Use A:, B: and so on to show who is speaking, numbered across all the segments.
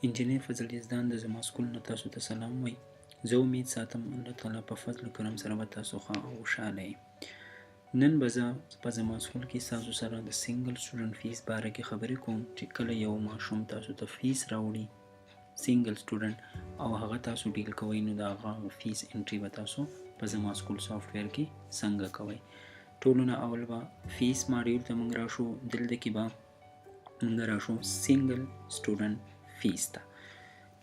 A: انجینر فضل یزدان د زما سکول نه تاسو ته سلام وای. زه امید ساتم الله تعالی په فضل و کرم سره به تاسو ښه او خوشحاله یئ. نن به زه په زما سکول کې ستاسو سره د سنګل سټوډنټ فیس باره کې خبرې کوم چې کله یو ماشوم تاسو ته فیس راوړي سنګل سټوډنټ او هغه تاسو ډیل کوئ نو د هغه فیس انټري به تاسو په زما سکول سافټویر کې څنګه کوئ. ټولو نه اول به فیس ماډیول ته موږ راشو. دلته کې به موږ راشو سنګل سټوډنټ فیس ته.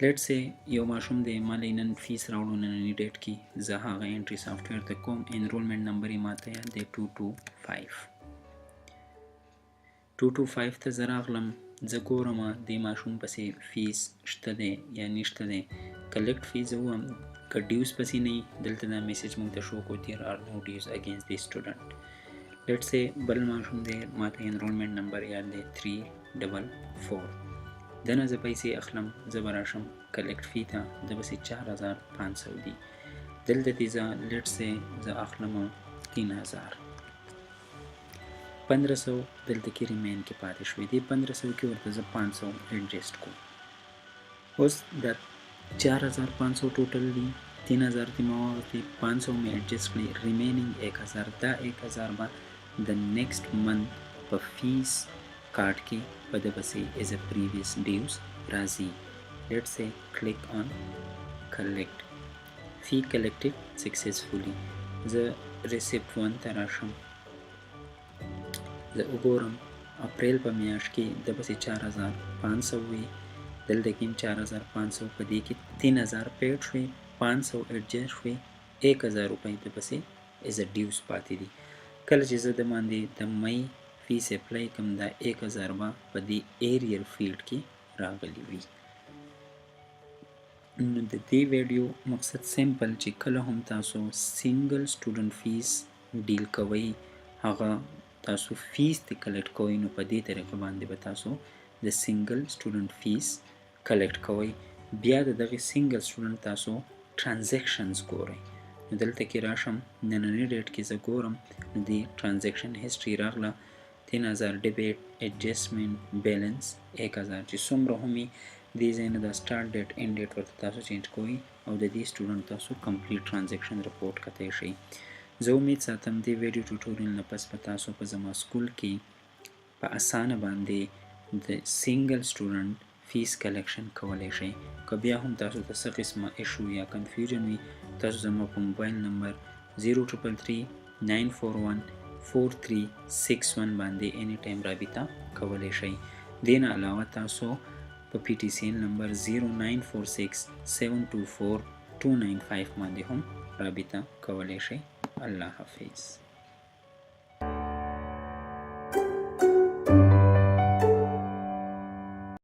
A: لیټ سي یو ماشوم دی ما له نن فیس راوړو ننني ډیټ کې زه هغه انټري سافټویر ته کوم. انرولمنټ نمبر یې ماته یاد دی 225 ته زه راغلم. زه ګورم دې ماشوم پسې فیس شته دی یا نشته دی. کلیکټ فیس زه ووایم که ډیوز پسې نه وي دلته دا میسیج موږ ته شو کو دیر آر نو ډیوز اگینسټ دی سټوډنټ. لیټ سي بل ماشوم دی ماته انرولمنټ نمبر یاد دی 344. دنه زه پیسې اخلم. زه به راشم کلیکټ فی ته د بسې 4500 دي. دلته دې زه لیټ سي زه اخلم 3000 1500 دلته کې ریمین کې پاتې شوې دي. 1500 کې ورته زه 500 ایڈجسټ کوم. اوس دا 4500 ټوټل دي. 3000 تی ما واغستې 500 مې ایڈجسټ کړي ریمینینګ 1000. دا 1000 به د نیکسټ منث په فیس کارت کې په د بسې as a previous dues راځي. let's say click on collect fee collected successfully. زه receipt 1 ته راشم. زه وګورم اپریل په میاشت کې د بسې 4500 وي. دلته کې 4500 په دې کې 3000 پیډ شوي 500 ایڈجسټ شوي 1000 روپۍ د بسې as a dues پاتې دي. کله چې زه د باندې د مئی فیس اپلای کوم دا 1000 به په دې ایریل فیلډ کې راغلی وي. نو د دې ویډیو مقصد سمپل چې کله هم تاسو سنګل سټوډنټ فیس ډیل کوئ هغه تاسو فیس ته کلیکټ کوئ نو په دې طریقه باندې به تاسو د سنګل سټوډنټ فیس کلیکټ کوئ. بیا د دغه سنګل سټوډنټ تاسو ټرانزیکشنز ګورئ. نو دلته کې راشم ننني ډیټ کې زه ګورم نو د ټرانزیکشن هیسټري راغله 3000 ډیبیټ ایڈجسټمنټ بیلنس 1000 چې څومره همي دې ځای نه د سټارټ ډیټ اینډ ډیټ ورته تاسو چینج کوئ او د دې سټوډنټ تاسو کمپلیټ ټرانزیکشن رپورټ کتی شئ. زه امید ساتم دې ویډیو ټوټوریل نه پس به تاسو په زما سکول کې په اسانه باندې د سنګل سټوډنټ فیس کلیکشن کولی شئ. که بیا هم تاسو ته څه قسمه ایشو یا کنفیوژن وي تاسو زما په موبایل نمبر 0333-941-4361 باندې اني ټایم رابطه کولی شئ. دې نه علاوه تاسو په پی ټي سی ایل نمبر 0946-724-295 باندې هم رابطه کولی شئ. الله حافظ.